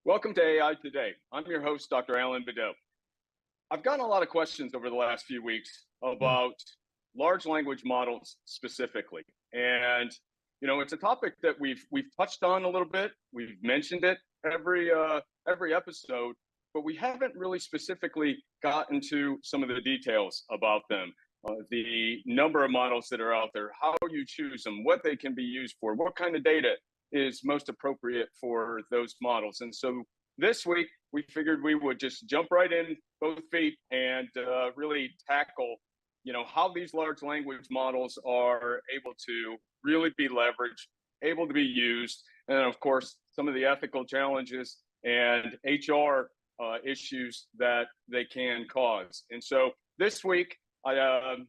Welcome to AI Today. I'm your host, Dr. Alan Beddoe. I've gotten a lot of questions over the last few weeks about large language models specifically. And, it's a topic that we've touched on a little bit. We've mentioned it every episode, but we haven't really specifically gotten to some of the details about them. The number of models that are out there, how you choose them, what they can be used for, what kind of data is most appropriate for those models. And so this week, we figured we would just jump right in both feet and really tackle, how these large language models are able to really be leveraged, able to be used, and of course, some of the ethical challenges and HR issues that they can cause. And so this week, I'm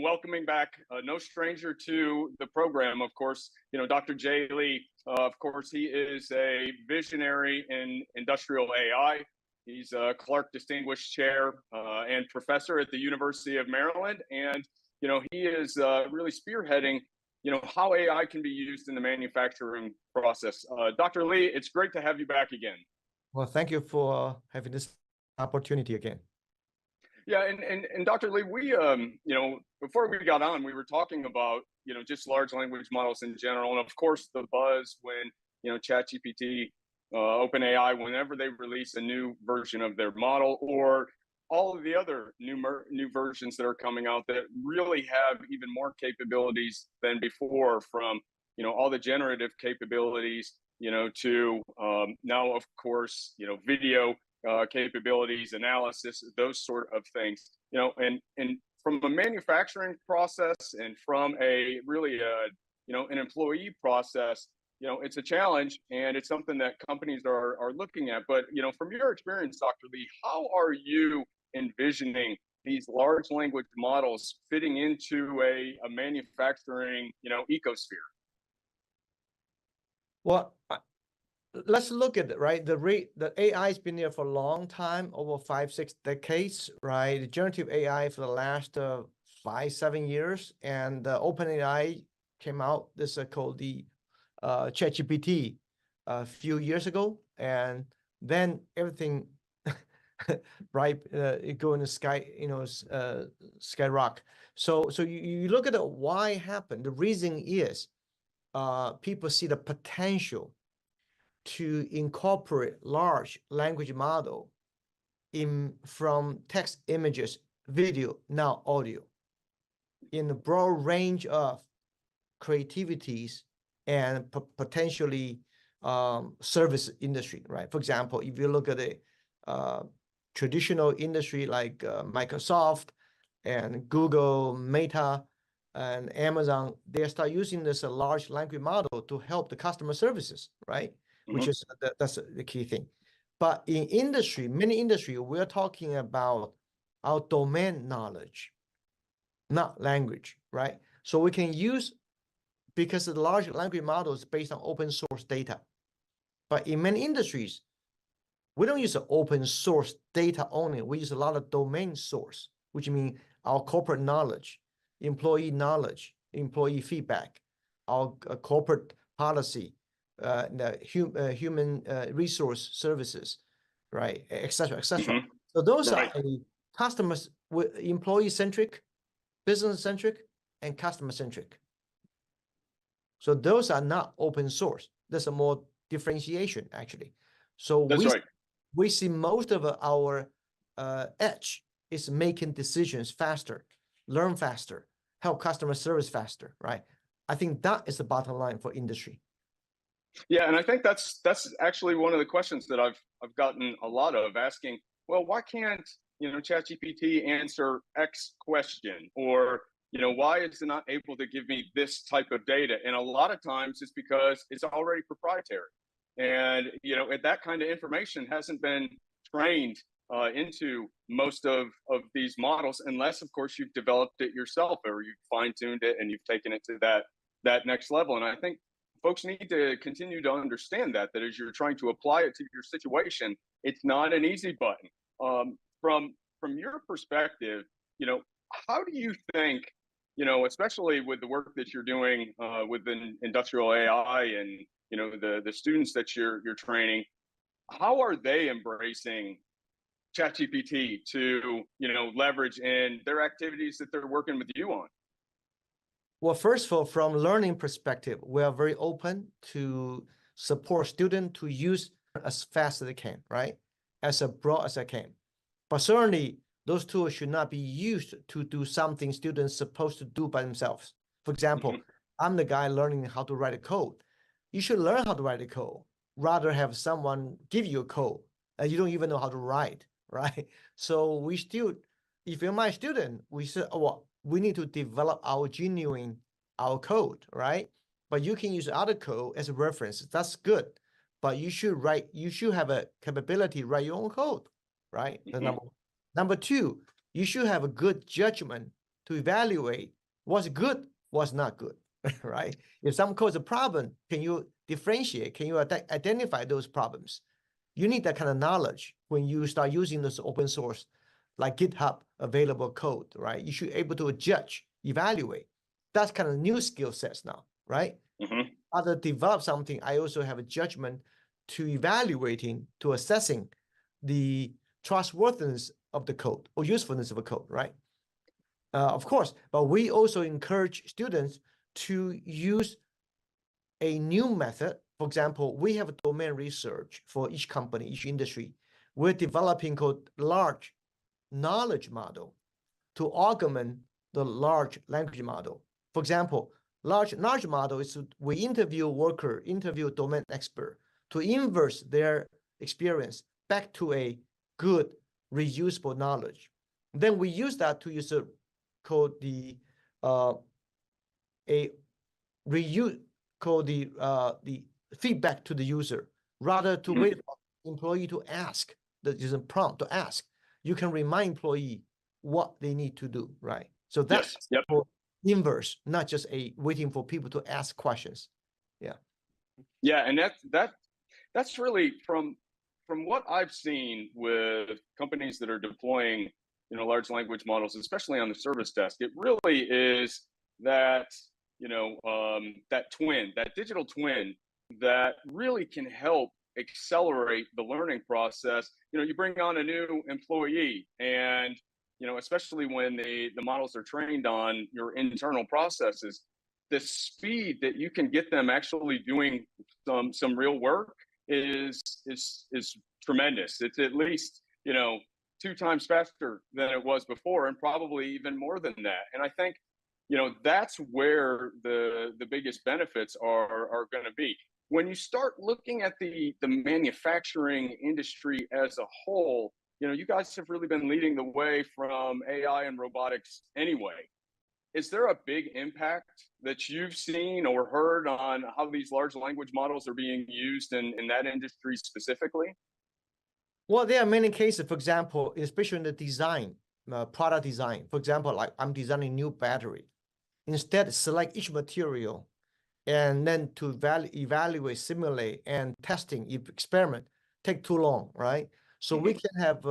welcoming back no stranger to the program, of course, Dr. Jay Lee. Of course, he is a visionary in industrial AI. He's a Clark Distinguished Chair and Professor at the University of Maryland. And, he is really spearheading, how AI can be used in the manufacturing process. Dr. Lee, it's great to have you back again. Well, thank you for having this opportunity again. Yeah, and Dr. Lee, we before we got on, we were talking about just large language models in general, and of course the buzz when ChatGPT, OpenAI, whenever they release a new version of their model, or all of the other new versions that are coming out that really have even more capabilities than before, from all the generative capabilities, to now of course video capabilities, analysis, those sort of things, and from a manufacturing process and from a really, an employee process, it's a challenge and it's something that companies are looking at. But, from your experience, Dr. Lee, how are you envisioning these large language models fitting into a manufacturing, ecosphere? Well, let's look at it, right? The AI has been there for a long time, over 5-6 decades, right? The generative AI for the last 5-7 years, and OpenAI came out. This is called the ChatGPT a few years ago, and then everything, right? It go in the sky, skyrocket. So you look at why it happened. The reason is people see the potential to incorporate large language model from text, images, video, now audio, in a broad range of creativities and potentially service industry, right? For example, if you look at the traditional industry like Microsoft and Google, Meta, and Amazon, they start using this large language model to help the customer services, right? Which is that's the key thing. But in industry, many industry, we're talking about our domain knowledge, not language, right? So we can use, because the large language model is based on open source data. But in many industries, we don't use open source data only. We use a lot of domain source, which means our corporate knowledge, employee knowledge, employee feedback, our corporate policy, the human resource services, right, et cetera, et cetera. So those are customers, employee-centric, business-centric, and customer-centric. So those are not open source. There's a more differentiation, actually. So we see most of our edge is making decisions faster, learn faster, help customer service faster, right? I think that is the bottom line for industry. Yeah, and I think that's actually one of the questions that I've gotten a lot of, asking, well, why can't ChatGPT answer X question, or why is it not able to give me this type of data? And a lot of times it's because it's already proprietary, and that kind of information hasn't been trained into most of these models, unless of course you've developed it yourself or you've fine-tuned it and you've taken it to that next level. And I think folks need to continue to understand that as you're trying to apply it to your situation, it's not an easy button. From your perspective, how do you think, especially with the work that you're doing within industrial AI and the students that you're training, how are they embracing ChatGPT to, leverage in their activities that they're working with you on? Well, first of all, from learning perspective, we are very open to support students to use as fast as they can, right? As broad as they can. But certainly, those tools should not be used to do something students supposed to do by themselves. For example, I'm the guy learning how to write a code. You should learn how to write a code, rather have someone give you a code and you don't even know how to write, right? So we still, if you're my student, we say, oh, well, we need to develop our code, right? But you can use other code as a reference. That's good. But you should have a capability to write your own code, right? Number two, you should have a good judgment to evaluate what's good, what's not good, right? If some code is a problem, can you differentiate? Can you identify those problems? You need that kind of knowledge when you start using this open source, like GitHub available code, right? You should be able to judge, evaluate. That's kind of new skill sets now, right? Other develop something, I also have a judgment to evaluating, to assessing the trustworthiness of the code or usefulness of a code, right? Of course, but we also encourage students to use a new method. For example, we have a domain research for each company, each industry. We're developing called large knowledge model to augment the large language model. For example, large model is we interview domain expert to inverse their experience back to a good reusable knowledge. Then we use that to use called the feedback to the user, rather to wait for employee to ask, the user prompt to ask. You can remind employee what they need to do, right? So that's for inverse, not just waiting for people to ask questions. Yeah, and that's really from what I've seen with companies that are deploying, large language models, especially on the service desk. It really is that, that digital twin that really can help accelerate the learning process. You bring on a new employee and, especially when the models are trained on your internal processes, the speed that you can get them actually doing some real work is tremendous. It's at least, 2 times faster than it was before, and probably even more than that. And I think, that's where the biggest benefits are going to be. When you start looking at the manufacturing industry as a whole, you guys have really been leading the way from AI and robotics anyway. Is there a big impact that you've seen or heard on how these large language models are being used in that industry specifically? Well, there are many cases, for example, especially in the design, product design. For example, like I'm designing a new battery. Instead, select each material and then to evaluate, simulate, and testing, experiment, take too long, right? So we can have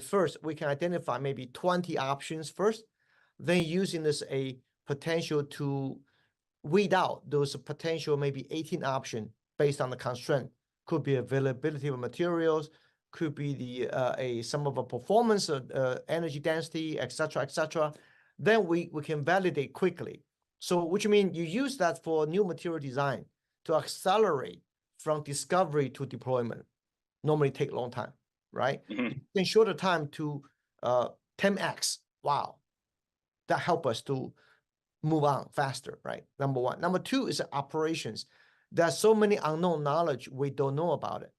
first, we can identify maybe 20 options first, then using this a potential to weed out those potential maybe 18 options based on the constraint. Could be availability of materials, could be the some of a performance, energy density, etc. Then we can validate quickly. So which means you use that for new material design to accelerate from discovery to deployment. Normally take a long time, right? In shorter time to 10x. Wow, that help us to move on faster, right? Number one. Number two is operations. There's so many unknown knowledge we don't know about it.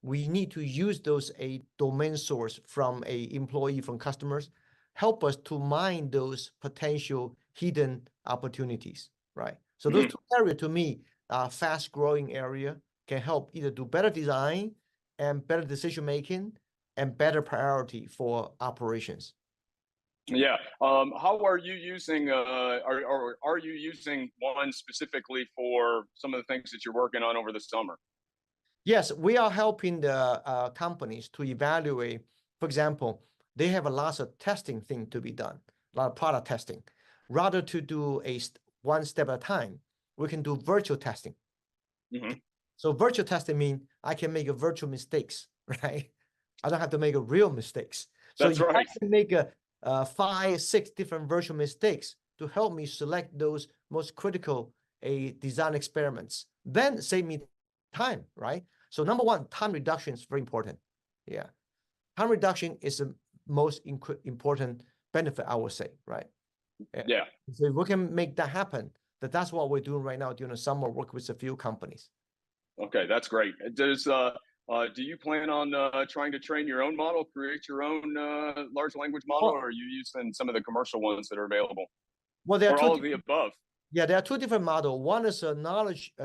We need to use those a domain source from a employee, from customers, help us to mine those potential hidden opportunities, right? So those two areas to me are fast growing area, can help either do better design and better decision making and better priority for operations. Yeah. How are you using, are you using one specifically for some of the things that you're working on over the summer? Yes, we are helping the companies to evaluate. For example, they have a lot of testing thing to be done, a lot of product testing. Rather to do one step at a time, we can do virtual testing. So virtual testing means I can make a virtual mistakes, right? I don't have to make a real mistakes. So That's you right. have to make a 5, 6 different virtual mistakes to help me select those most critical design experiments. Then save me time, right? So number one, time reduction is very important. Yeah, time reduction is the most important benefit, I would say, right? Yeah. So if we can make that happen, that's what we're doing right now during the summer, work with a few companies. Okay, that's great. Do you plan on trying to train your own model, create your own large language model, or are you using some of the commercial ones that are available, Well, there are or all of the above? Yeah, there are two different models. One is a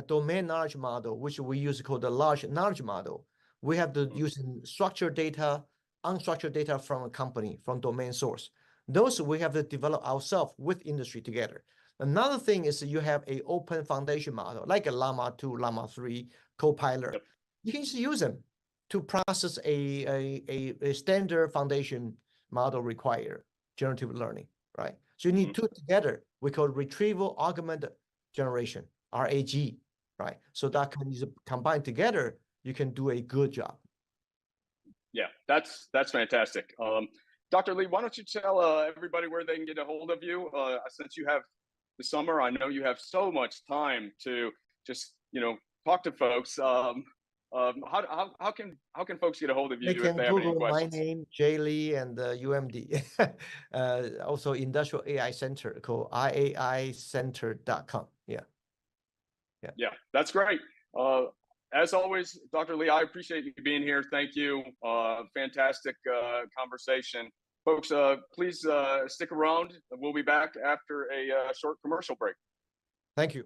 domain knowledge model, which we use called the large knowledge model. We have to use structured data, unstructured data from a company, from domain source. Those we have to develop ourselves with industry together. Another thing is you have a open foundation model, like a Llama 2, Llama 3, Copilot. Yep. You can just use them to process a standard foundation model require generative learning, right? So you need two together. We call retrieval augmented generation, RAG, right? So that can use combined together, you can do a good job. Yeah, that's fantastic. Dr. Lee, why don't you tell everybody where they can get a hold of you? Since you have the summer, I know you have so much time to just talk to folks. How can folks get a hold of you They if can they have any Google my questions? name, Jay Lee, and UMD. Also Industrial AI Center called iaicenter.com. Yeah. Yeah, that's great. As always, Dr. Lee, I appreciate you being here. Thank you. Fantastic conversation. Folks, please stick around. We'll be back after a short commercial break. Thank you.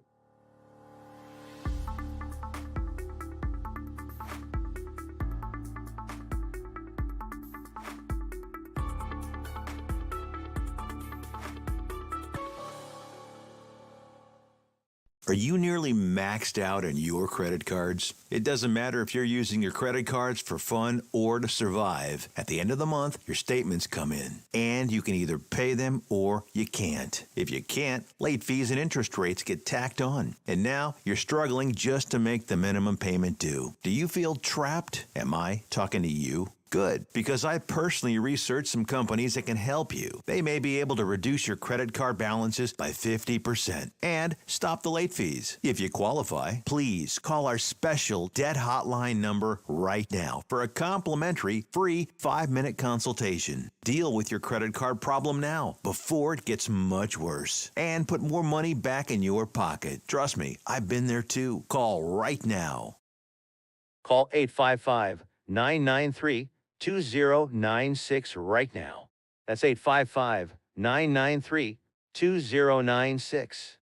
Are you nearly maxed out on your credit cards? It doesn't matter if you're using your credit cards for fun or to survive. At the end of the month, your statements come in, and you can either pay them or you can't. If you can't, late fees and interest rates get tacked on. And now you're struggling just to make the minimum payment due. Do you feel trapped? Am I talking to you? Good, because I personally researched some companies that can help you. They may be able to reduce your credit card balances by 50% and stop the late fees. If you qualify, please call our special debt hotline number right now for a complimentary free 5-minute consultation. Deal with your credit card problem now before it gets much worse and put more money back in your pocket. Trust me, I've been there too. Call right now. Call 855-993-2096 right now. That's 855-993-2096.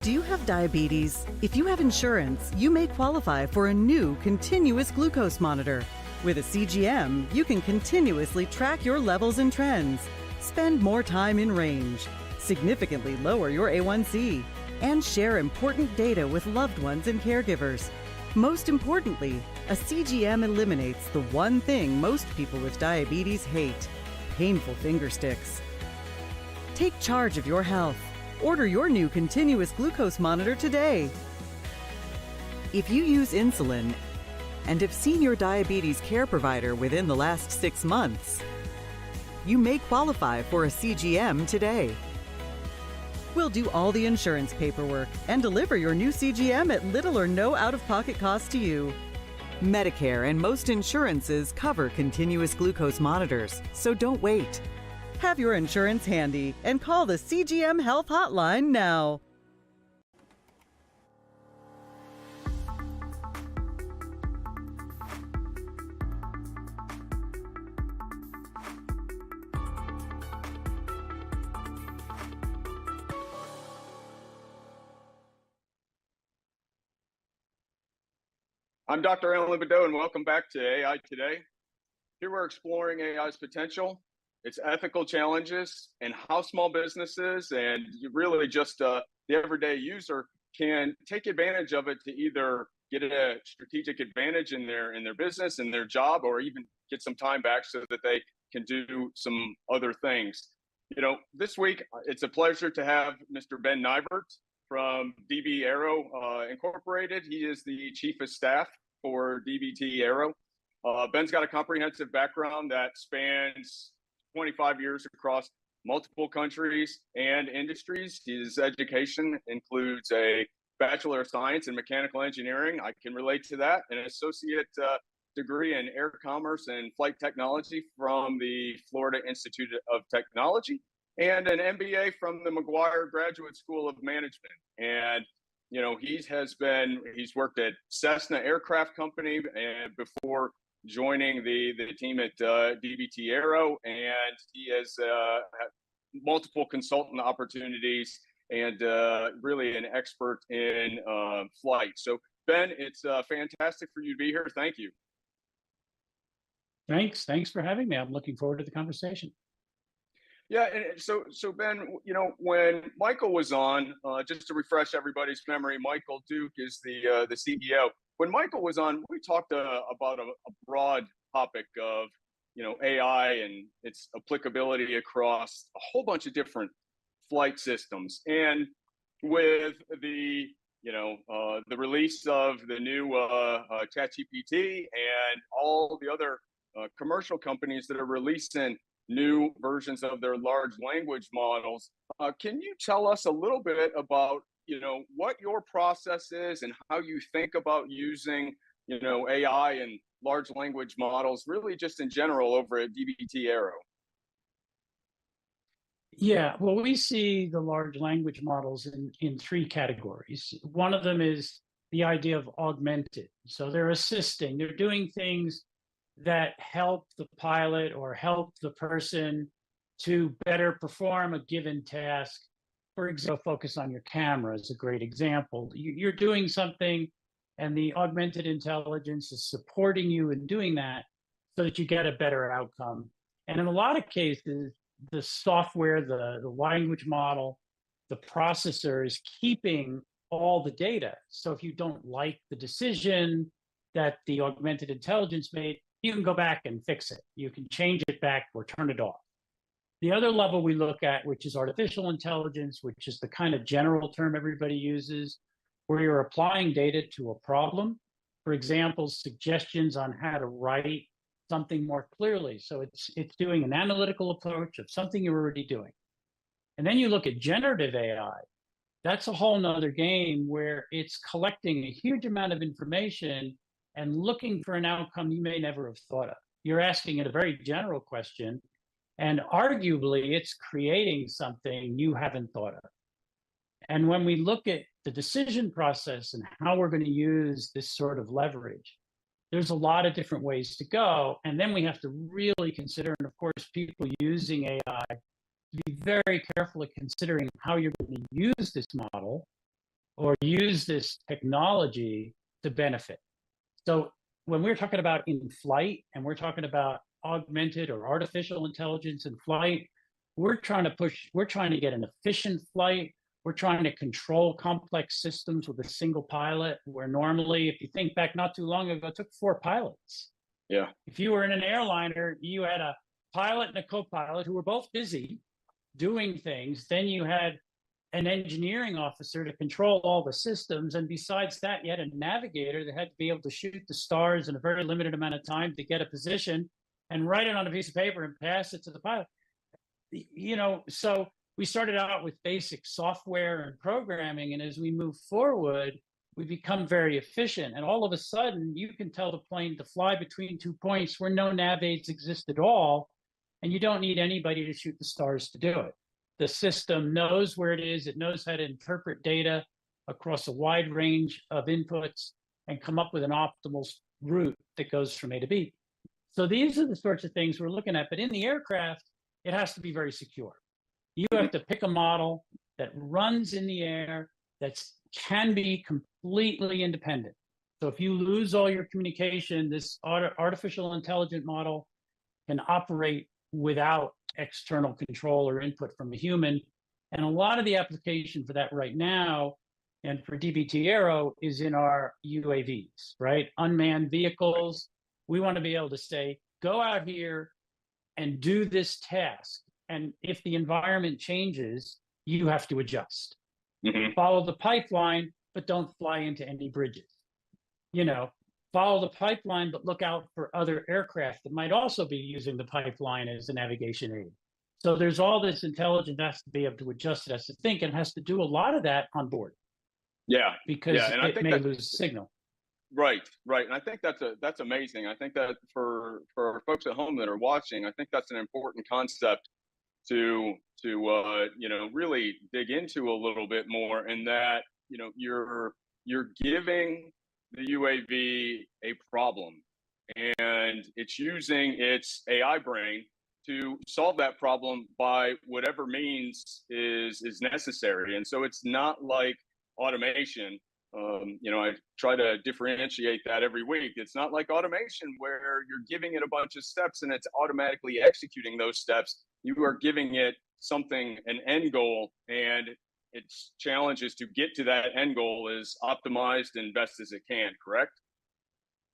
Do you have diabetes? If you have insurance, you may qualify for a new continuous glucose monitor. With a CGM, you can continuously track your levels and trends, spend more time in range, significantly lower your A1C, and share important data with loved ones and caregivers. Most importantly, a CGM eliminates the one thing most people with diabetes hate: painful finger sticks. Take charge of your health. Order your new continuous glucose monitor today. If you use insulin and have seen your diabetes care provider within the last 6 months, you may qualify for a CGM today. We'll do all the insurance paperwork and deliver your new CGM at little or no out-of-pocket cost to you. Medicare and most insurances cover continuous glucose monitors, so don't wait. Have your insurance handy and call the CGM Health Hotline now. I'm Dr. Alan Bedeau, and welcome back to AI Today. Here we're exploring AI's potential, its ethical challenges, and how small businesses and really just the everyday user can take advantage of it to either get a strategic advantage in their business, in their job, or even get some time back so that they can do some other things. This week, it's a pleasure to have Mr. Ben Nybert. from DB Aero Incorporated. He is the chief of staff for DBT Aero. Ben's got a comprehensive background that spans 25 years across multiple countries and industries. His education includes a Bachelor of Science in Mechanical Engineering. I can relate to that. An associate degree in Air Commerce and Flight Technology from the Florida Institute of Technology, and an MBA from the McGuire Graduate School of Management. And you know, he's worked at Cessna Aircraft Company and before joining the team at DBT Aero, and he has had multiple consultant opportunities and really an expert in flight. So Ben, it's fantastic for you to be here. Thank you. Thanks for having me. I'm looking forward to the conversation. Yeah, and so Ben, you know, when Michael was on, just to refresh everybody's memory, Michael Duke is the CEO. When Michael was on, we talked about a broad topic of, you know, AI and its applicability across a whole bunch of different flight systems. And with the, you know, the release of the new ChatGPT and all the other commercial companies that are releasing new versions of their large language models, can you tell us a little bit about, you know, what your process is and how you think about using, you know, AI and large language models, really just in general over at DBT Aero? Yeah, well, we see the large language models in three categories. One of them is the idea of augmented. So they're assisting, they're doing things that help the pilot or help the person to better perform a given task. For example, focus on your camera is a great example. You're doing something and the augmented intelligence is supporting you in doing that so that you get a better outcome. And in a lot of cases, the software, the language model, the processor is keeping all the data. So if you don't like the decision that the augmented intelligence made, you can go back and fix it. You can change it back or turn it off. The other level we look at, which is artificial intelligence, which is the kind of general term everybody uses, where you're applying data to a problem. For example, suggestions on how to write something more clearly. So it's doing an analytical approach of something you're already doing. And then you look at generative AI. That's a whole nother game where it's collecting a huge amount of information and looking for an outcome you may never have thought of. You're asking it a very general question, and arguably it's creating something you haven't thought of. And when we look at the decision process and how we're going to use this sort of leverage, there's a lot of different ways to go. And then we have to really consider, and of course, people using AI, to be very careful at considering how you're going to use this model or use this technology to benefit. So when we're talking about in flight and we're talking about augmented or artificial intelligence in flight, we're trying to get an efficient flight. We're trying to control complex systems with a single pilot, where normally, if you think back not too long ago, it took 4 pilots. Yeah. If you were in an airliner, you had a pilot and a co-pilot who were both busy doing things. Then you had an engineering officer to control all the systems. And besides that, you had a navigator that had to be able to shoot the stars in a very limited amount of time to get a position and write it on a piece of paper and pass it to the pilot. You know, so we started out with basic software and programming. And as we move forward, we become very efficient. And all of a sudden, you can tell the plane to fly between 2 points where no nav aids exist at all. And you don't need anybody to shoot the stars to do it. The system knows where it is. It knows how to interpret data across a wide range of inputs and come up with an optimal route that goes from A to B. So these are the sorts of things we're looking at. But in the aircraft, it has to be very secure. You have to pick a model that runs in the air, that can be completely independent. So if you lose all your communication, this artificial intelligent model can operate without external control or input from a human. And a lot of the application for that right now, and for DBT Aero, is in our UAVs, right? Unmanned vehicles. We want to be able to say, go out here and do this task. And if the environment changes, you have to adjust. Follow the pipeline, but don't fly into any bridges. You know, follow the pipeline, but look out for other aircraft that might also be using the pipeline as a navigation aid. So there's all this intelligence that has to be able to adjust, it has to think, and has to do a lot of that on board. Yeah. Because yeah. And it may lose signal. Right. And I think that's amazing. I think that for folks at home that are watching, I think that's an important concept to really dig into a little bit more, and that you're giving the UAV a problem, and it's using its AI brain to solve that problem by whatever means is necessary. And so it's not like automation. I try to differentiate that every week. It's not like automation where you're giving it a bunch of steps and it's automatically executing those steps. You are giving it something, an end goal, and its challenge is to get to that end goal as optimized and best as it can, correct?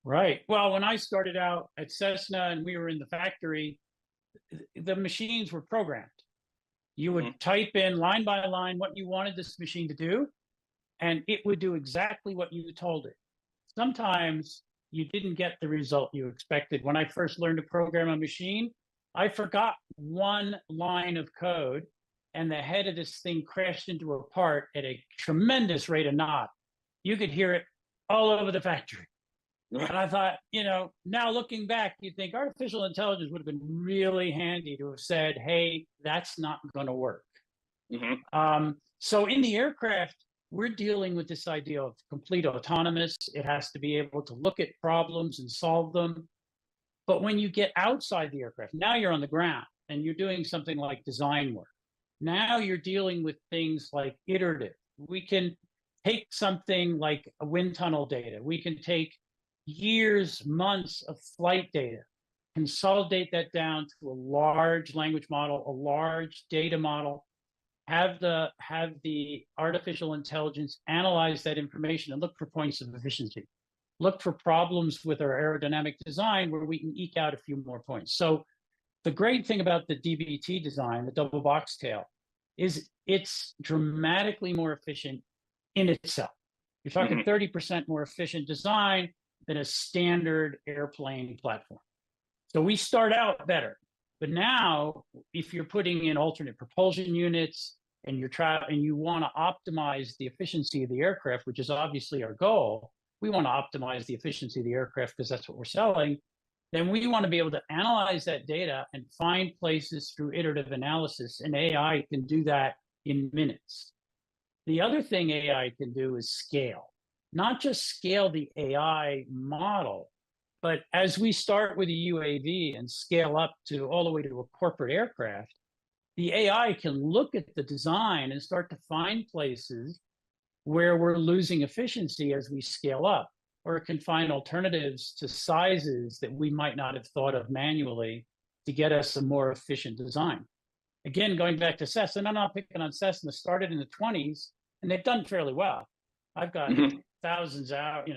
Right. Well, when I started out at Cessna and we were in the factory, the machines were programmed. You would type in line by line what you wanted this machine to do, and it would do exactly what you told it. Sometimes you didn't get the result you expected. When I first learned to program a machine, I forgot one line of code, and the head of this thing crashed into a part at a tremendous rate of knots. You could hear it all over the factory. And I thought, now looking back, you think artificial intelligence would have been really handy to have said, hey, that's not going to work. So in the aircraft, we're dealing with this idea of complete autonomous. It has to be able to look at problems and solve them. But when you get outside the aircraft, now you're on the ground and you're doing something like design work. Now you're dealing with things like iterative. We can take something like a wind tunnel data. We can take years, months of flight data, consolidate that down to a large language model, a large data model, have the artificial intelligence analyze that information and look for points of efficiency, look for problems with our aerodynamic design where we can eke out a few more points. So the great thing about the DBT design, the double box tail, is it's dramatically more efficient in itself. You're talking 30% more efficient design than a standard airplane platform. So we start out better. But now, if you're putting in alternate propulsion units and you want to optimize the efficiency of the aircraft, which is obviously our goal, we want to optimize the efficiency of the aircraft because that's what we're selling. Then we want to be able to analyze that data and find places through iterative analysis, and AI can do that in minutes. The other thing AI can do is scale. Not just scale the AI model, but as we start with a UAV and scale up to all the way to a corporate aircraft, the AI can look at the design and start to find places where we're losing efficiency as we scale up, or it can find alternatives to sizes that we might not have thought of manually to get us a more efficient design. Again, going back to Cessna, I'm not picking on Cessna, started in the 20s, and they've done fairly well. I've got thousands out,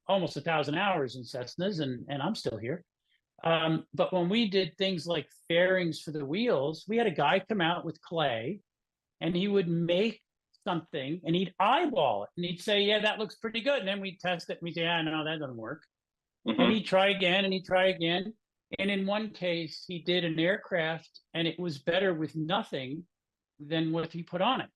almost 1,000 hours in Cessnas, and I'm still here. But when we did things like fairings for the wheels, we had a guy come out with clay, and he would make something, and he'd eyeball it, and he'd say, yeah, that looks pretty good. And then we'd test it, and we'd say, no, that doesn't work. And he'd try again, and he'd try again. And in one case, he did an aircraft, and it was better with nothing than what he put on it.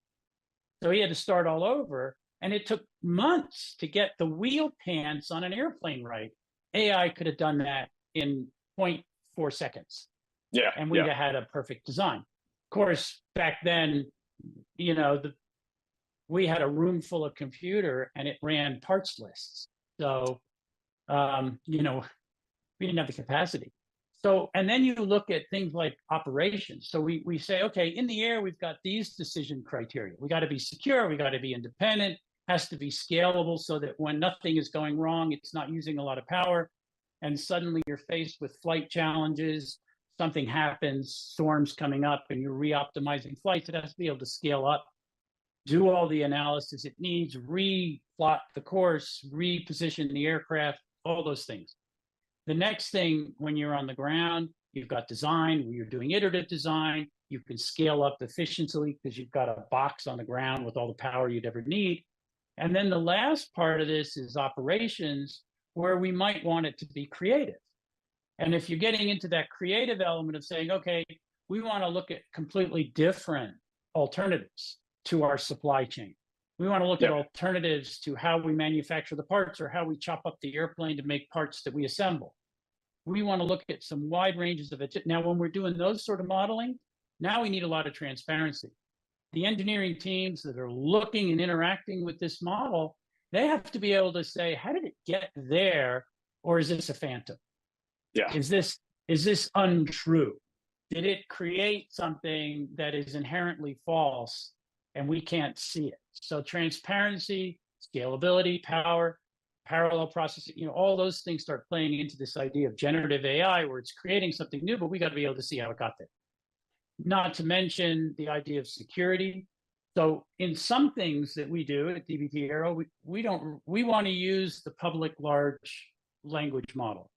So he had to start all over. And it took months to get the wheel pants on an airplane right. AI could have done that in 0.4 seconds. Yeah. And we'd have had a perfect design. Of course, back then, we had a room full of computer and it ran parts lists. So, we didn't have the capacity. So, and then you look at things like operations. So we say, okay, in the air, we've got these decision criteria. We got to be secure. We got to be independent. Has to be scalable so that when nothing is going wrong, it's not using a lot of power. And suddenly you're faced with flight challenges, something happens, storms coming up, and you're re-optimizing flights. It has to be able to scale up, do all the analysis it needs, re-plot the course, reposition the aircraft, all those things. The next thing, when you're on the ground, you've got design, where you're doing iterative design, You can scale up efficiently because you've got a box on the ground with all the power you'd ever need. And then the last part of this is operations, where we might want it to be creative. And if you're getting into that creative element of saying, okay, we want to look at completely different alternatives to our supply chain. We want to look at alternatives to how we manufacture the parts or how we chop up the airplane to make parts that we assemble. We want to look at some wide ranges of it. Now, when we're doing those sort of modeling, now we need a lot of transparency. The engineering teams that are looking and interacting with this model, they have to be able to say, how did it get there? Or is this a phantom? Yeah. Is this untrue? Did it create something that is inherently false and we can't see it? So transparency, scalability, power, parallel processing, all those things start playing into this idea of generative AI, where it's creating something new, but we got to be able to see how it got there. Not to mention the idea of security. So in some things that we do at DBT Aero, we want to use the public large language model.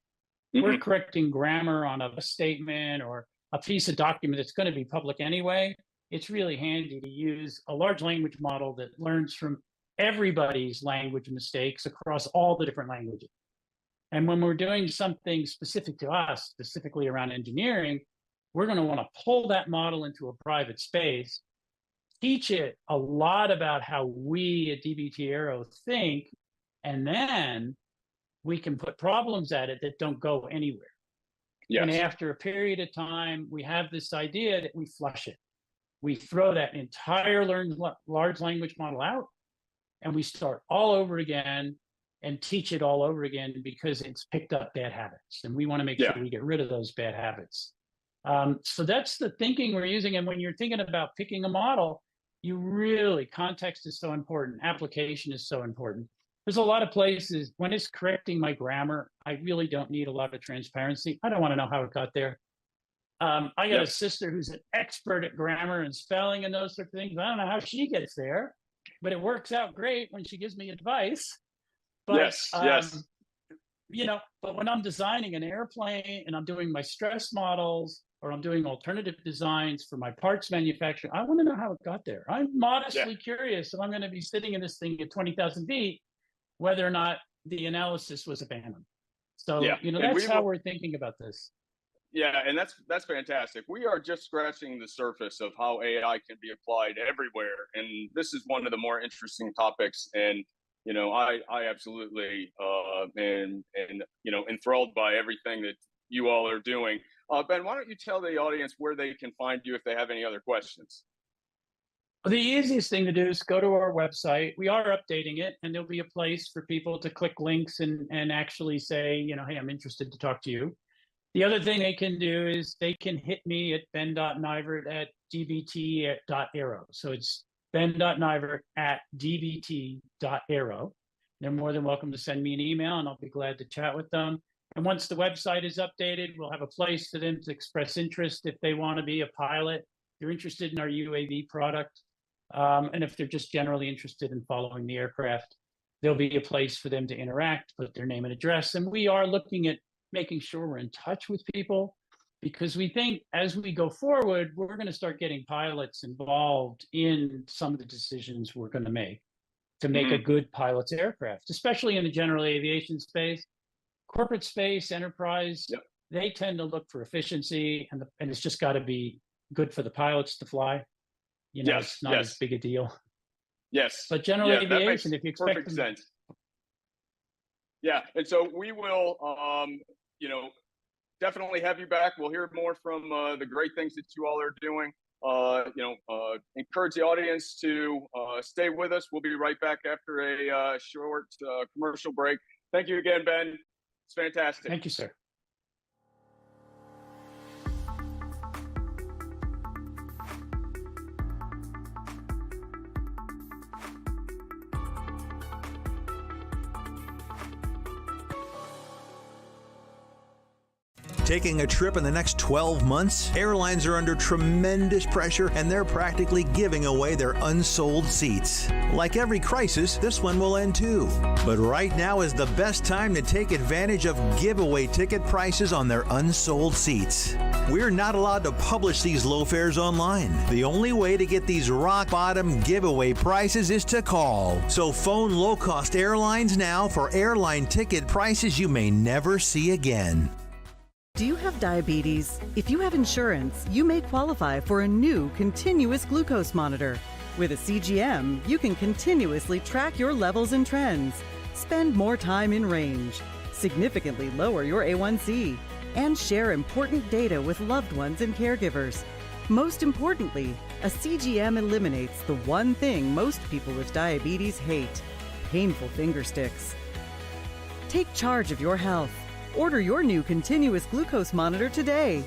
We're correcting grammar on a statement or a piece of document that's going to be public anyway. It's really handy to use a large language model that learns from everybody's language mistakes across all the different languages. And when we're doing something specific to us, specifically around engineering, we're going to want to pull that model into a private space, teach it a lot about how we at DBT Aero think, and then we can put problems at it that don't go anywhere. Yes. And after a period of time, we have this idea that we flush it. We throw that entire large language model out, and we start all over again and teach it all over again because it's picked up bad habits. And we want to make sure we get rid of those bad habits. So that's the thinking we're using. And when you're thinking about picking a model, context is so important. Application is so important. There's a lot of places when it's correcting my grammar, I really don't need a lot of transparency. I don't want to know how it got there. I got a sister who's an expert at grammar and spelling and those sort of things. I don't know how she gets there, but it works out great when she gives me advice. But, but when I'm designing an airplane and I'm doing my stress models or I'm doing alternative designs for my parts manufacturing, I want to know how it got there. I'm modestly curious if I'm going to be sitting in this thing at 20,000 feet, whether or not the analysis was abandoned. So, that's how we're thinking about this. Yeah, and that's fantastic. We are just scratching the surface of how AI can be applied everywhere. And this is one of the more interesting topics. And, I absolutely am enthralled by everything that you all are doing. Ben, why don't you tell the audience where they can find you if they have any other questions? The easiest thing to do is go to our website. We are updating it, and there'll be a place for people to click links and actually say, hey, I'm interested to talk to you. The other thing they can do is they can hit me at ben.nivert@dbt.aero. So it's ben.nivert@dbt.aero. They're more than welcome to send me an email, and I'll be glad to chat with them. And once the website is updated, we'll have a place for them to express interest if they want to be a pilot, they're interested in our UAV product. And if they're just generally interested in following the aircraft, there'll be a place for them to interact, put their name and address. And we are looking at making sure we're in touch with people, because we think as we go forward, we're going to start getting pilots involved in some of the decisions we're going to make a good pilot's aircraft, especially in the general aviation space. Corporate space, enterprise, they tend to look for efficiency, and it's just got to be good for the pilots to fly. It's not as big a deal. Yes. But general aviation, if you expect perfect sense. Yeah, and so we will, definitely have you back. We'll hear more from the great things that you all are doing. Encourage the audience to stay with us. We'll be right back after a short commercial break. Thank you again, Ben. It's fantastic. Thank you, sir. Taking a trip in the next 12 months? Airlines are under tremendous pressure and they're practically giving away their unsold seats. Like every crisis, this one will end too. But right now is the best time to take advantage of giveaway ticket prices on their unsold seats. We're not allowed to publish these low fares online. The only way to get these rock bottom giveaway prices is to call. So phone low-cost airlines now for airline ticket prices you may never see again. Do you have diabetes? If you have insurance, you may qualify for a new continuous glucose monitor. With a CGM, you can continuously track your levels and trends, spend more time in range, significantly lower your A1C, and share important data with loved ones and caregivers. Most importantly, a CGM eliminates the one thing most people with diabetes hate: painful finger sticks. Take charge of your health. Order your new continuous glucose monitor today.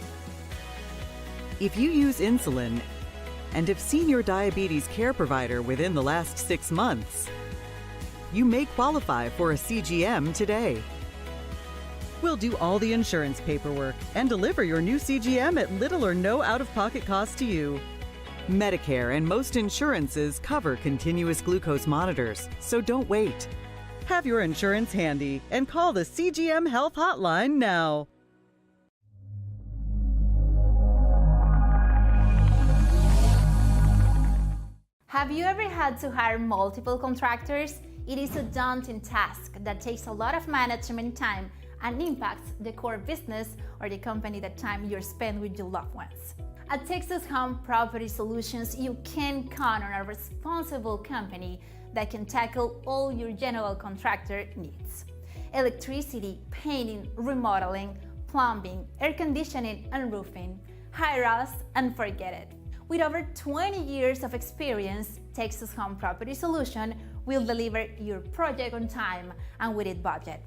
If you use insulin and have seen your diabetes care provider within the last 6 months, you may qualify for a CGM today. We'll do all the insurance paperwork and deliver your new CGM at little or no out-of-pocket cost to you. Medicare and most insurances cover continuous glucose monitors, so don't wait. Have your insurance handy and call the CGM Health Hotline now. Have you ever had to hire multiple contractors? It is a daunting task that takes a lot of management time and impacts the core business or the company that time you're spent with your loved ones. At Texas Home Property Solutions, you can count on a responsible company that can tackle all your general contractor needs. Electricity, painting, remodeling, plumbing, air conditioning, and roofing. Hire us and forget it. With over 20 years of experience, Texas Home Property Solution will deliver your project on time and within budget,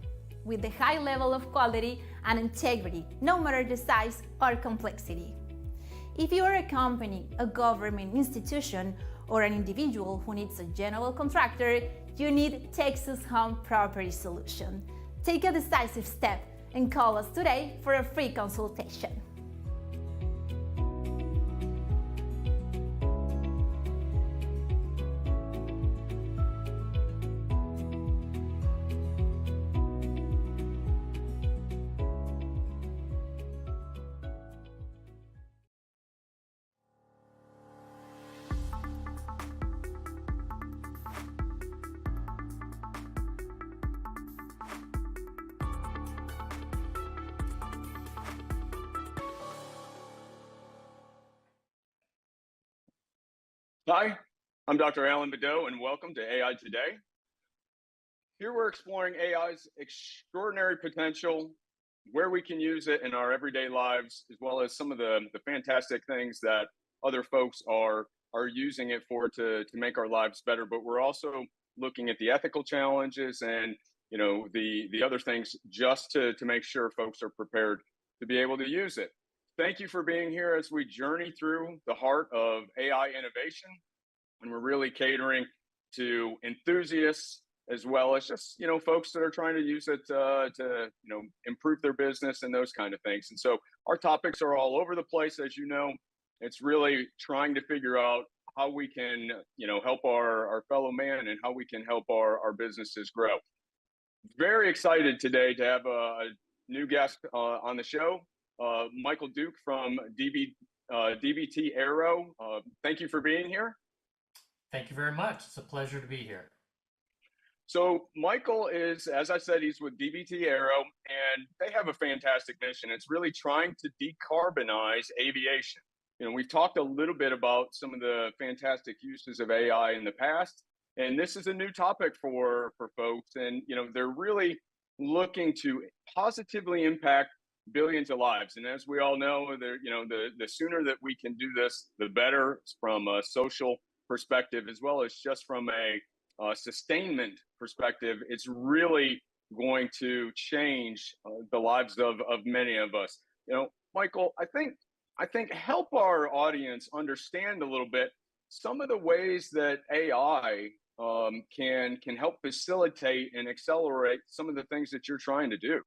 with the high level of quality and integrity, no matter the size or complexity. If you are a company, a government institution, or an individual who needs a general contractor, you need Texas Home Property Solution. Take a decisive step and call us today for a free consultation. Hi, I'm Dr. Alan Bedeau, and welcome to AI Today. Here we're exploring AI's extraordinary potential, where we can use it in our everyday lives, as well as some of the fantastic things that other folks are using it for to make our lives better. But we're also looking at the ethical challenges and the other things just to make sure folks are prepared to be able to use it. Thank you for being here as we journey through the heart of AI innovation. And we're really catering to enthusiasts as well as just, folks that are trying to use it to improve their business and those kind of things. And so our topics are all over the place, as you know. It's really trying to figure out how we can, help our fellow man and how we can help our businesses grow. Very excited today to have a new guest on the show. Michael Duke from DBT Aero. Thank you for being here. Thank you very much. It's a pleasure to be here. So Michael is, as I said, he's with DBT Aero, and they have a fantastic mission. It's really trying to decarbonize aviation. We've talked a little bit about some of the fantastic uses of AI in the past, and this is a new topic for folks. And, they're really looking to positively impact billions of lives. And as we all know, the sooner that we can do this, the better from a social perspective, as well as just from a sustainment perspective. It's really going to change the lives of many of us. Michael, I think help our audience understand a little bit some of the ways that AI can help facilitate and accelerate some of the things that you're trying to do.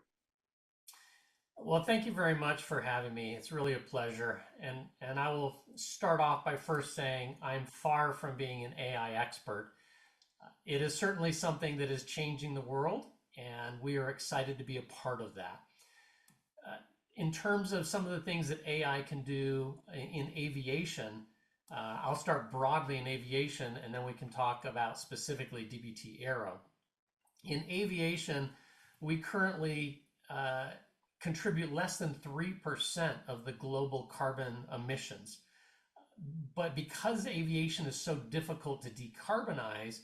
Well, thank you very much for having me. It's really a pleasure. And I will start off by first saying I'm far from being an AI expert. It is certainly something that is changing the world, and we are excited to be a part of that. In terms of some of the things that AI can do in aviation, I'll start broadly in aviation, and then we can talk about specifically DBT Aero. In aviation, we currently contribute less than 3% of the global carbon emissions. But because aviation is so difficult to decarbonize,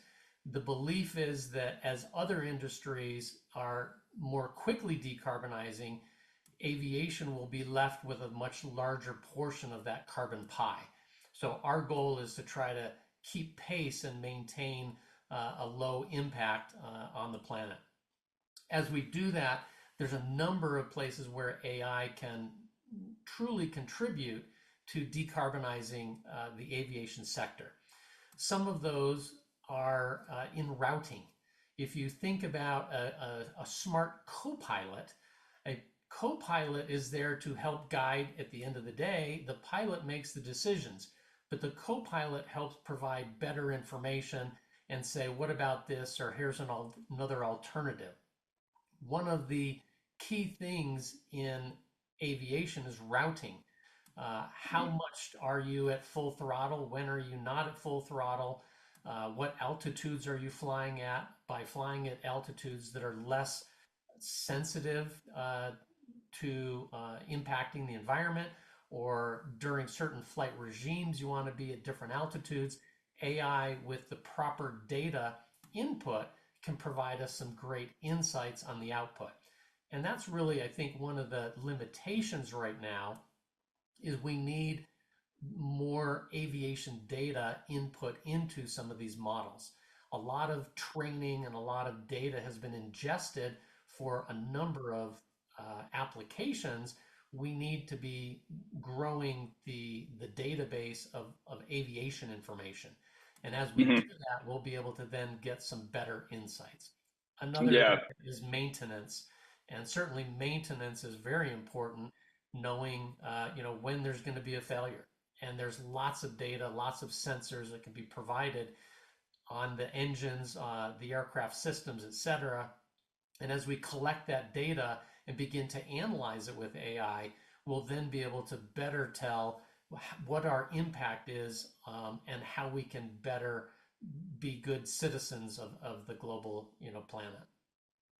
the belief is that as other industries are more quickly decarbonizing, aviation will be left with a much larger portion of that carbon pie. So our goal is to try to keep pace and maintain a low impact on the planet. As we do that, there's a number of places where AI can truly contribute to decarbonizing the aviation sector. Some of those are in routing. If you think about a smart co-pilot, a co-pilot is there to help guide. At the end of the day, the pilot makes the decisions, but the co-pilot helps provide better information and say, what about this? Or here's another alternative. One of the key things in aviation is routing. How much are you at full throttle? When are you not at full throttle? What altitudes are you flying at? By flying at altitudes that are less sensitive to impacting the environment, or during certain flight regimes, you want to be at different altitudes. AI with the proper data input can provide us some great insights on the output. And that's really, I think, one of the limitations right now is we need more aviation data input into some of these models. A lot of training and a lot of data has been ingested for a number of applications. We need to be growing the database of aviation information. And as we do that, we'll be able to then get some better insights. Another area is maintenance. And certainly maintenance is very important, knowing when there's going to be a failure. And there's lots of data, lots of sensors that can be provided on the engines, the aircraft systems, et cetera. And as we collect that data and begin to analyze it with AI, we'll then be able to better tell what our impact is and how we can better be good citizens of the global planet.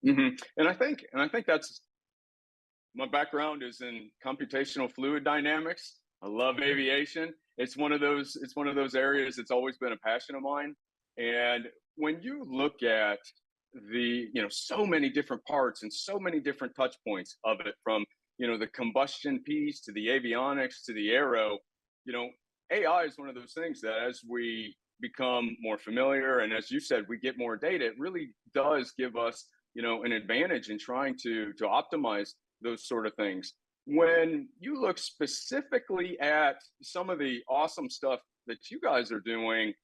And I think that's, my background is in computational fluid dynamics. I love aviation. It's one of those areas that's always been a passion of mine. And when you look at the, so many different parts and so many different touch points of it, from, the combustion piece to the avionics to the aero, AI is one of those things that as we become more familiar, and as you said, we get more data, it really does give us, an advantage in trying to optimize those sort of things. When you look specifically at some of the awesome stuff that you guys are doing,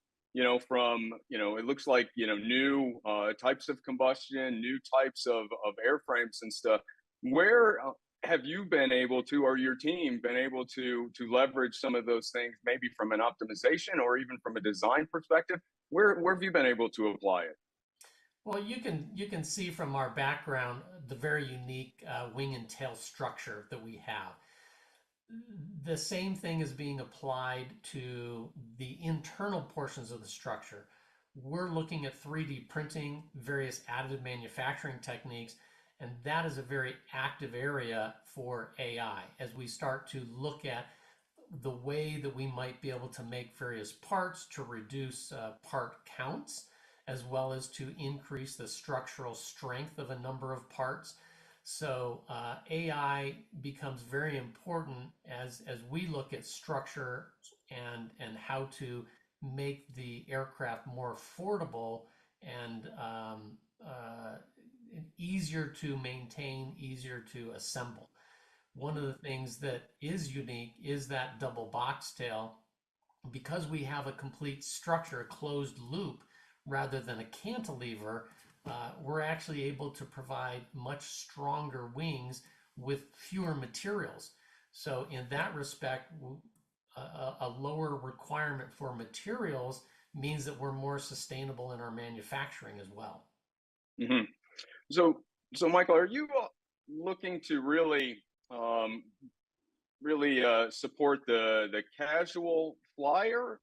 from, it looks like, new types of combustion, new types of airframes and stuff, where have you been able to, or your team been able to leverage some of those things, maybe from an optimization or even from a design perspective? Where have you been able to apply it? Well, you can see from our background the very unique wing and tail structure that we have. The same thing is being applied to the internal portions of the structure. We're looking at 3D printing, various additive manufacturing techniques, and that is a very active area for AI as we start to look at the way that we might be able to make various parts to reduce part counts, as well as to increase the structural strength of a number of parts. So AI becomes very important as we look at structure and how to make the aircraft more affordable and easier to maintain, easier to assemble. One of the things that is unique is that double box tail. Because we have a complete structure, a closed loop, rather than a cantilever, we're actually able to provide much stronger wings with fewer materials. So in that respect, a lower requirement for materials means that we're more sustainable in our manufacturing as well. Hmm. So, Michael, are you looking to really, support the casual flyer,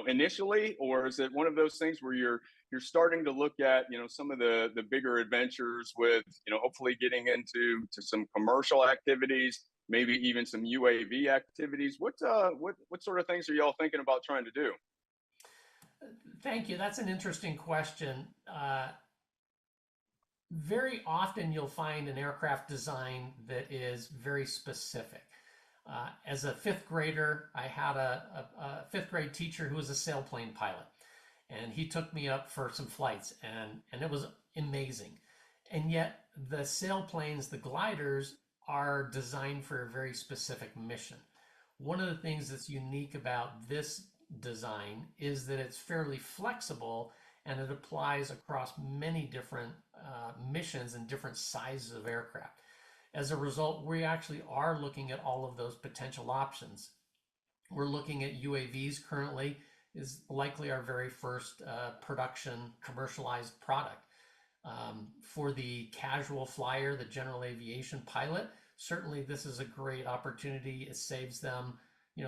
initially, or is it one of those things where you're starting to look at, some of the bigger adventures with, hopefully getting into some commercial activities, maybe even some UAV activities? What sort of things are y'all thinking about trying to do? Thank you. That's an interesting question. Very often you'll find an aircraft design that is very specific. As a fifth grader, I had a fifth grade teacher who was a sailplane pilot, and he took me up for some flights, and it was amazing. And yet the sailplanes, the gliders, are designed for a very specific mission. One of the things that's unique about this design is that it's fairly flexible and it applies across many different missions and different sizes of aircraft. As a result, we actually are looking at all of those potential options. We're looking at UAVs currently, is likely our very first production commercialized product. For the casual flyer, the general aviation pilot, certainly this is a great opportunity. It saves them,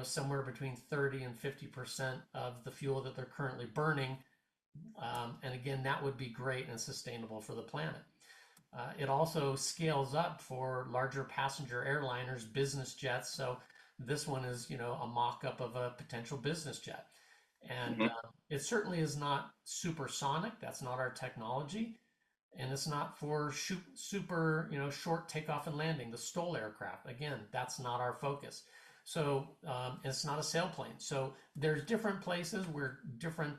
somewhere between 30 and 50% of the fuel that they're currently burning. And again, that would be great and sustainable for the planet. It also scales up for larger passenger airliners, business jets. So this one is, a mock-up of a potential business jet. And it certainly is not supersonic. That's not our technology. And it's not for super, short takeoff and landing, the STOL aircraft. Again, that's not our focus. So it's not a sailplane. So there's different places where different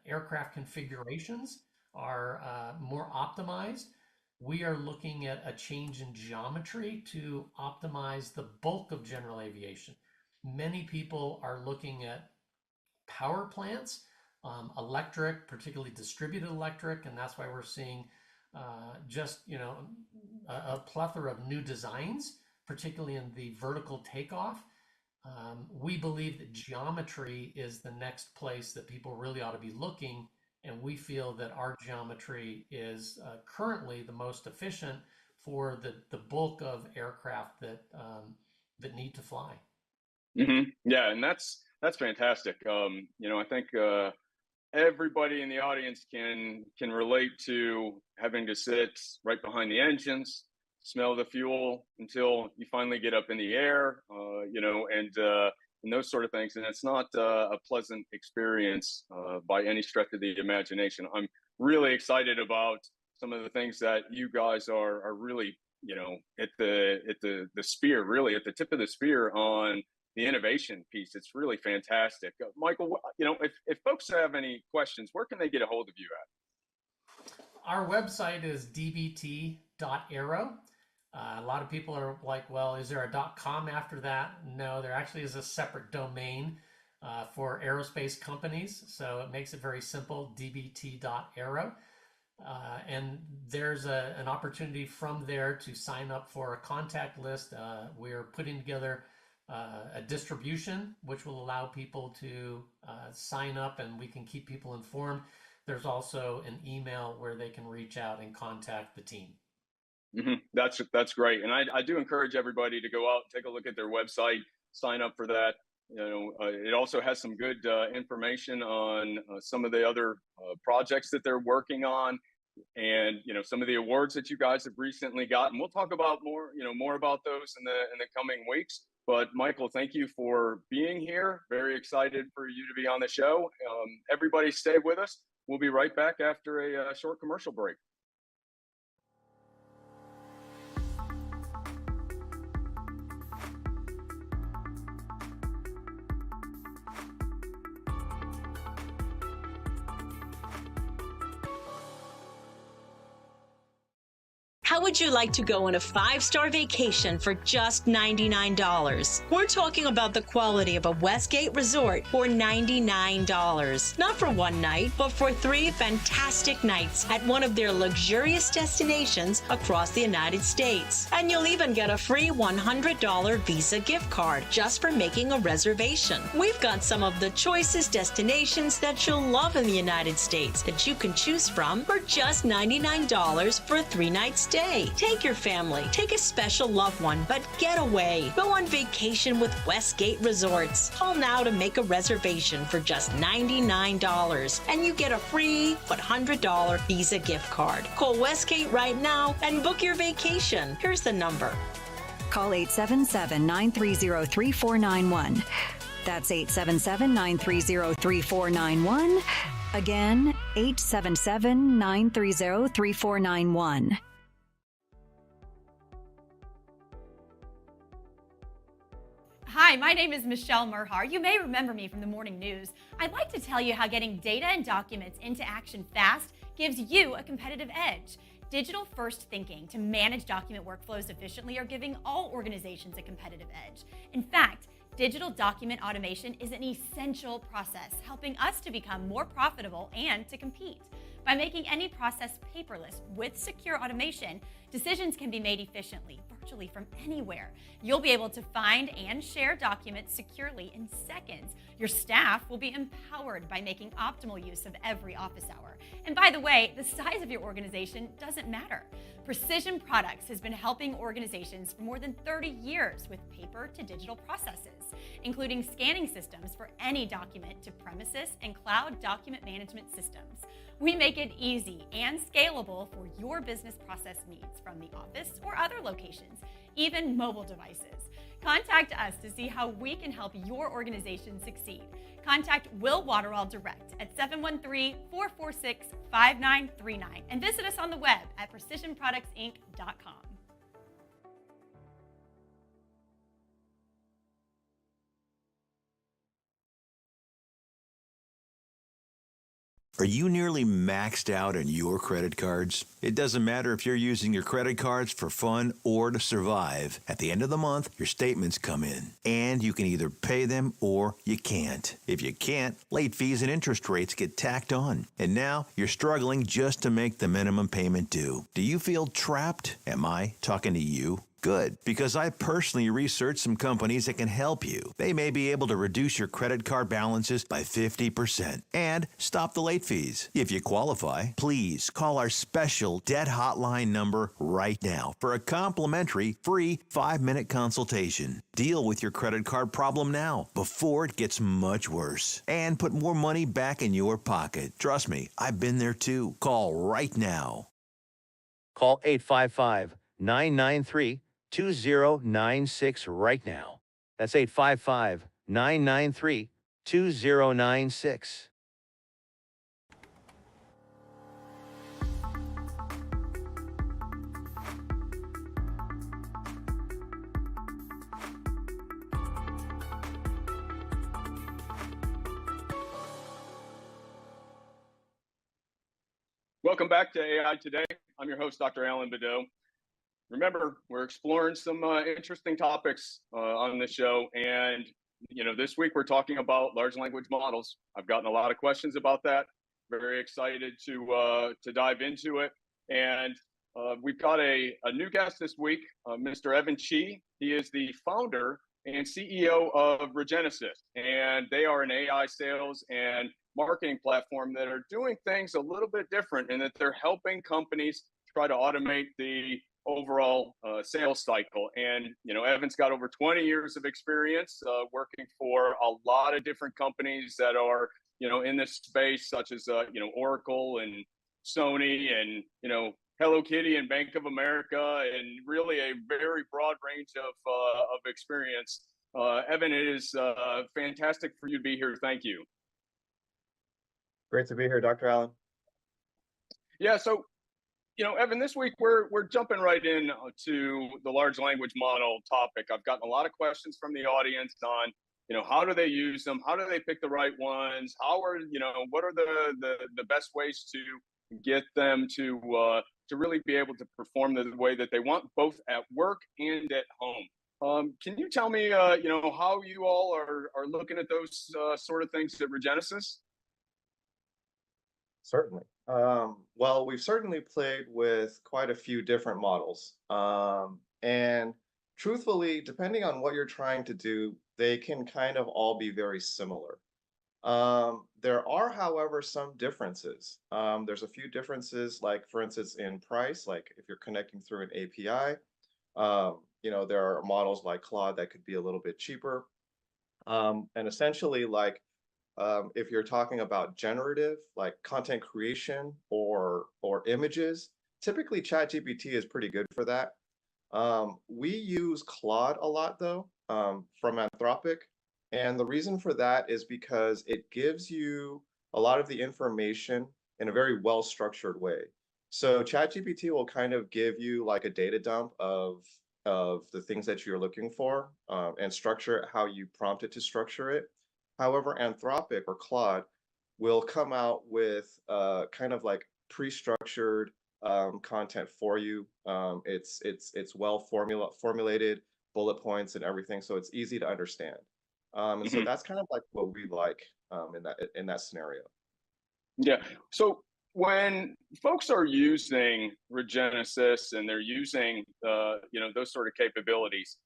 aircraft configurations are more optimized. We are looking at a change in geometry to optimize the bulk of general aviation. Many people are looking at power plants, electric, particularly distributed electric, and that's why we're seeing a plethora of new designs, particularly in the vertical takeoff. We believe that geometry is the next place that people really ought to be looking, and we feel that our geometry is currently the most efficient for the bulk of aircraft that need to fly. Yeah, and that's fantastic. I think everybody in the audience can relate to having to sit right behind the engines, smell the fuel until you finally get up in the air, and those sort of things. And it's not a pleasant experience by any stretch of the imagination. I'm really excited about some of the things that you guys are really, at the spear, really at the tip of the spear on the innovation piece. It's really fantastic. Michael, if folks have any questions, where can they get a hold of you at? Our website is dbt.aero. A lot of people are like, well, is there a .com after that? No, there actually is a separate domain for aerospace companies. So it makes it very simple, dbt.aero. And there's an opportunity from there to sign up for a contact list. We're putting together a distribution, which will allow people to sign up and we can keep people informed. There's also an email where they can reach out and contact the team. That's great. And I do encourage everybody to go out, take a look at their website, sign up for that. It also has some good information on some of the other projects that they're working on, and some of the awards that you guys have recently gotten. We'll talk about more about those in the coming weeks. But Michael, thank you for being here. Very excited for you to be on the show. Everybody stay with us. We'll be right back after a short commercial break. How would you like to go on a 5-star vacation for just $99? We're talking about the quality of a Westgate resort for $99. Not for one night, but for 3 fantastic nights at one of their luxurious destinations across the United States. And you'll even get a free $100 Visa gift card just for making a reservation. We've got some of the choicest destinations that you'll love in the United States that you can choose from for just $99 for a 3-night stay. Take your family, take a special loved one, but get away. Go on vacation with Westgate Resorts. Call now to make a reservation for just $99 and you get a free $100 Visa gift card. Call Westgate right now and book your vacation. Here's the number. Call 877-930-3491. That's 877-930-3491. Again, 877-930-3491. Hi, my name is Michelle Merhar. You may remember me from the morning news. I'd like to tell you how getting data and documents into action fast gives you a competitive edge. Digital-first thinking to manage document workflows efficiently are giving all organizations a competitive edge. In fact, digital document automation is an essential process, helping us to become more profitable and to compete. By making any process paperless with secure automation, decisions can be made efficiently, virtually from anywhere. You'll be able to find and share documents securely in seconds. Your staff will be empowered by making optimal use of every office hour. And by the way, the size of your organization doesn't matter. Precision Products has been helping organizations for more than 30 years with paper to digital processes, including scanning systems for any document to premises and cloud document management systems. We make it easy and scalable for your business process needs from the office or other locations, even mobile devices. Contact us to see how we can help your organization succeed. Contact Will Waterall direct at 713-446-5939 and visit us on the web at precisionproductsinc.com. Are you nearly maxed out on your credit cards? It doesn't matter if you're using your credit cards for fun or to survive. At the end of the month, your statements come in, and you can either pay them or you can't. If you can't, late fees and interest rates get tacked on. And now you're struggling just to make the minimum payment due. Do you feel trapped? Am I talking to you? Good, because I personally researched some companies that can help you. They may be able to reduce your credit card balances by 50% and stop the late fees. If you qualify, please call our special debt hotline number right now for a complimentary free 5-minute consultation. Deal with your credit card problem now before it gets much worse and put more money back in your pocket. Trust me, I've been there too. Call right now. Call 855-993-2096 right now. That's 855-993-2096. Welcome back to AI Today. I'm your host, Dr. Alan Badeau. Remember, we're exploring some interesting topics on this show. And, this week we're talking about large language models. I've gotten a lot of questions about that. Very excited to dive into it. And we've got a new guest this week, Mr. Evan Chi. He is the founder and CEO of Regenesis. And they are an AI sales and marketing platform that are doing things a little bit different in that they're helping companies try to automate the overall sales cycle. And, Evan's got over 20 years of experience working for a lot of different companies that are, in this space, such as, Oracle and Sony and, Hello Kitty and Bank of America, and really a very broad range of experience. Evan, it is fantastic for you to be here. Thank you. Great to be here, Dr. Allen. Yeah, so Evan, this week we're jumping right in to the large language model topic. I've gotten a lot of questions from the audience on, how do they use them? How do they pick the right ones? What are the best ways to get them to to really be able to perform the way that they want, both at work and at home. Can you tell me, how you all are looking at those sort of things at Regenesis? Certainly. Well, we've certainly played with quite a few different models. And truthfully, depending on what you're trying to do, they can kind of all be very similar. There are, however, some differences. There's a few differences, like for instance, in price, like if you're connecting through an API, there are models like Claude that could be a little bit cheaper. And essentially, like if you're talking about generative, like content creation or images, typically ChatGPT is pretty good for that. We use Claude a lot though, from Anthropic. And the reason for that is because it gives you a lot of the information in a very well-structured way. So ChatGPT will kind of give you like a data dump of the things that you're looking for, and structure it how you prompt it to structure it. However, Anthropic or Claude will come out with kind of like pre-structured content for you. It's well formulated, bullet points and everything, so it's easy to understand. And so Mhm. that's kind of like what we like in that scenario. Yeah. So when folks are using Regenesis and they're using those sort of capabilities,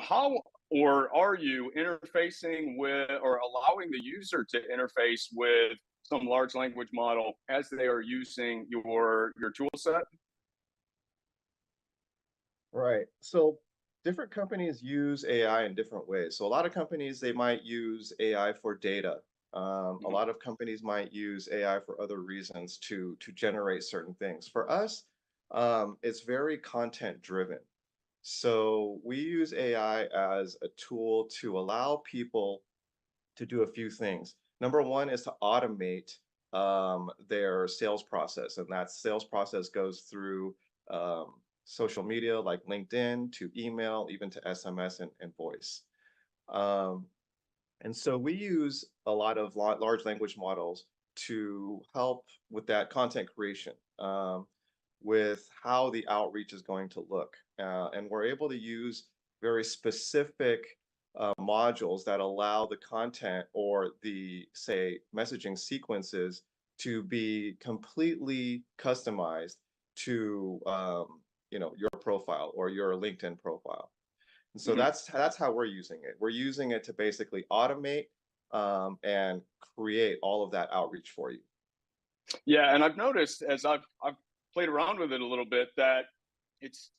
how or are you interfacing with or allowing the user to interface with some large language model as they are using your tool set? Right. So different companies use AI in different ways. So a lot of companies, they might use AI for data. A lot of companies might use AI for other reasons to generate certain things. For us, it's very content driven. So we use AI as a tool to allow people to do a few things. Number one is to automate their sales process, and that sales process goes through um, social media like LinkedIn to email, even to SMS and voice. Um, and so we use a lot of large language models to help with that content creation, with how the outreach is going to look. And we're able to use very specific modules that allow the content or the, say, messaging sequences to be completely customized to, your profile or your LinkedIn profile. And so Mhm. that's how we're using it. We're using it to basically automate and create all of that outreach for you. Yeah, and I've noticed as I've played around with it a little bit that it's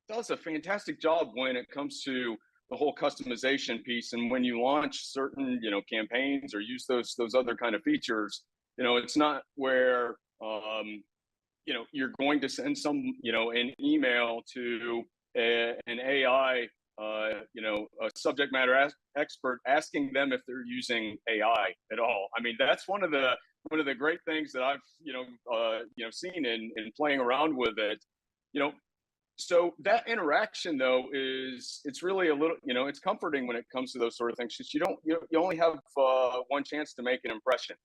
does a fantastic job when it comes to the whole customization piece. And when you launch certain campaigns or use those other kind of features, it's not where you're going to send an email to an AI, a subject matter expert, asking them if they're using AI at all. I mean, that's one of the great things that I've seen in playing around with it. You know, so that interaction though it's really a little it's comforting when it comes to those sort of things, because you only have one chance to make an impression.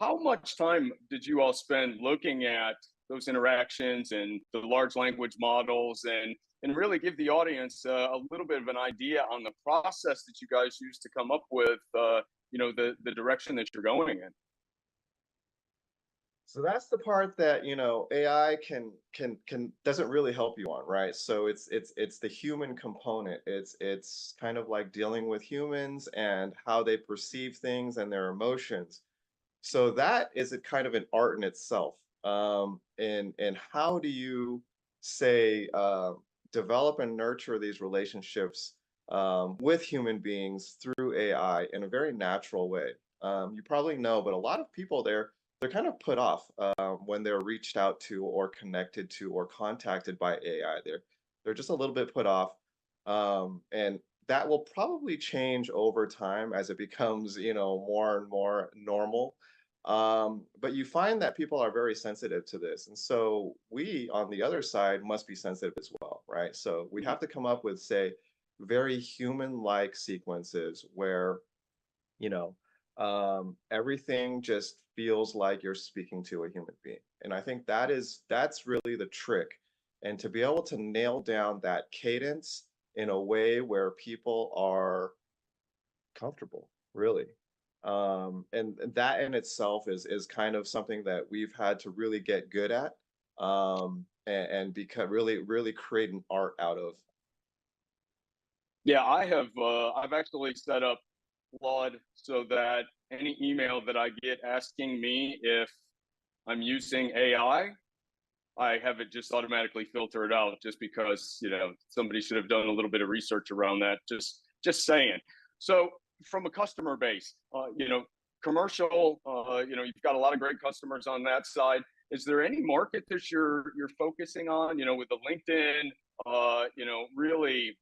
How much time did you all spend looking at those interactions and the large language models, and really give the audience a little bit of an idea on the process that you guys use to come up with the direction that you're going in? So that's the part that, AI can doesn't really help you on, right? So it's the human component. It's kind of like dealing with humans and how they perceive things and their emotions. So that is a kind of an art in itself. And how do you say develop and nurture these relationships with human beings through AI in a very natural way? You probably know, but a lot of people they're kind of put off when they're reached out to or connected to or contacted by AI. They're just a little bit put off, and that will probably change over time as it becomes more and more normal. But you find that people are very sensitive to this, and so we on the other side must be sensitive as well, right? So we have to come up with, say, very human-like sequences where everything just feels like you're speaking to a human being. And I think that's really the trick. And to be able to nail down that cadence in a way where people are comfortable, really. And that in itself is kind of something that we've had to really get good at, and become really create an art out of. Yeah, I have. I've actually set up Claude so that any email that I get asking me if I'm using AI, I have it just automatically filter it out, just because somebody should have done a little bit of research around that. Just saying. So from a customer base, commercial, you've got a lot of great customers on that side. Is there any market that you're focusing on? With the LinkedIn, really,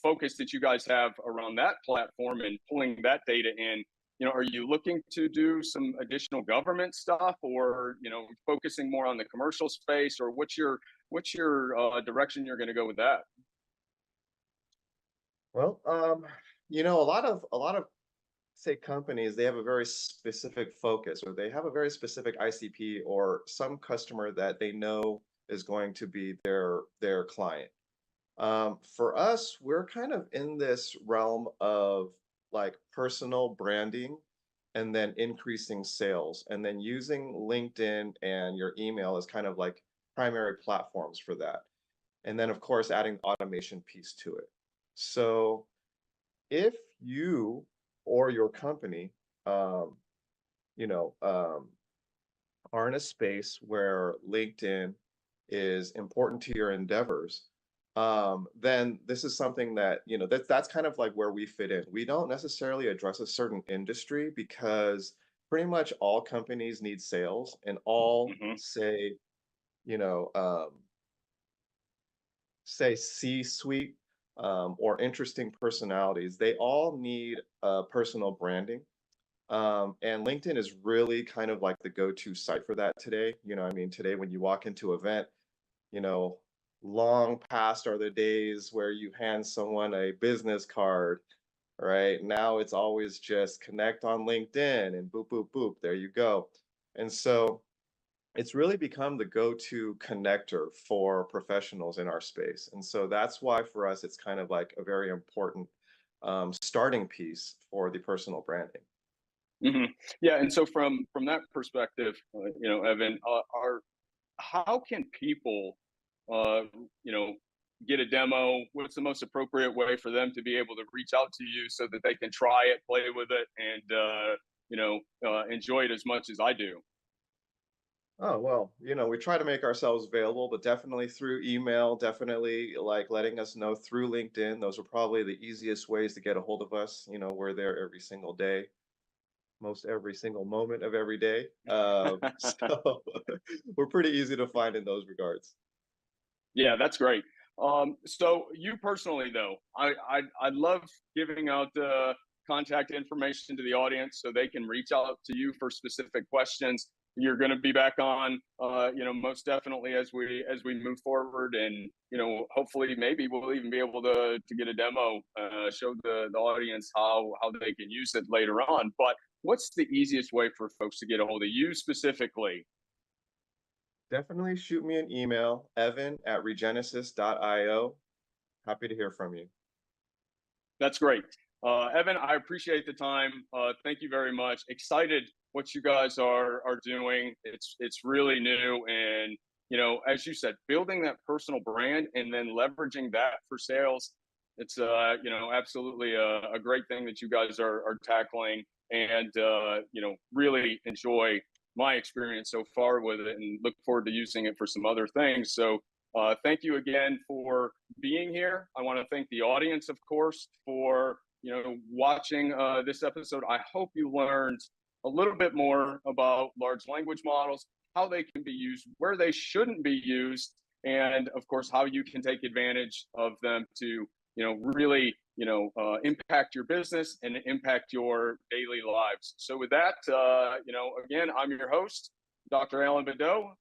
focus that you guys have around that platform and pulling that data in. Are you looking to do some additional government stuff, or focusing more on the commercial space, or what's your direction you're going to go with that? Well, a lot of say companies, they have a very specific focus, or they have a very specific ICP or some customer that they know is going to be their client. For us, we're kind of in this realm of like personal branding, and then increasing sales, and then using LinkedIn and your email as kind of like primary platforms for that. And then of course adding the automation piece to it. So if you or your company, um, you know, um, are in a space where LinkedIn is important to your endeavors, then this is something that, that's kind of like where we fit in. We don't necessarily address a certain industry, because pretty much all companies need sales, and all Hmm. you know, um, say C-suite, or interesting personalities, they all need personal branding. And LinkedIn is really kind of like the go-to site for that today. I mean, today when you walk into an event, you know, long past are the days where you hand someone a business card, right? Now it's always just connect on LinkedIn and boop, boop, boop, there you go. And so it's really become the go-to connector for professionals in our space. And so that's why for us, it's kind of like a very important starting piece for the personal branding. Hmm. Yeah, and so from that perspective, Evan, how can people, uh, you know, get a demo? What's the most appropriate way for them to be able to reach out to you so that they can try it, play with it, and enjoy it as much as I do? Oh, well, we try to make ourselves available, but definitely through email, definitely like letting us know through LinkedIn. Those are probably the easiest ways to get a hold of us. We're there every single day, most every single moment of every day. So we're pretty easy to find in those regards. Yeah, that's great. So you personally, though, I love giving out contact information to the audience so they can reach out to you for specific questions. You're going to be back on, most definitely as we move forward, and hopefully maybe we'll even be able to get a demo, show the audience how they can use it later on. But what's the easiest way for folks to get a hold of you specifically? Definitely shoot me an email, evan@regenesis.io. Happy to hear from you. That's great. Evan, I appreciate the time. Thank you very much. Excited what you guys are doing. It's really new, and as you said, building that personal brand and then leveraging that for sales. It's absolutely a great thing that you guys are tackling, and really enjoy my experience so far with it, and look forward to using it for some other things. So thank you again for being here. I want to thank the audience, of course, for watching this episode. I hope you learned a little bit more about large language models, how they can be used, where they shouldn't be used, and of course how you can take advantage of them to really impact your business and impact your daily lives. So with that, again, I'm your host, Dr. Alan Badeau.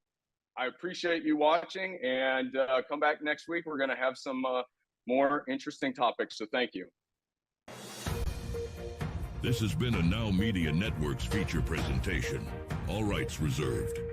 I appreciate you watching, and come back next week. We're going to have some more interesting topics. So thank you. This has been a NowMedia Networks feature presentation. All rights reserved.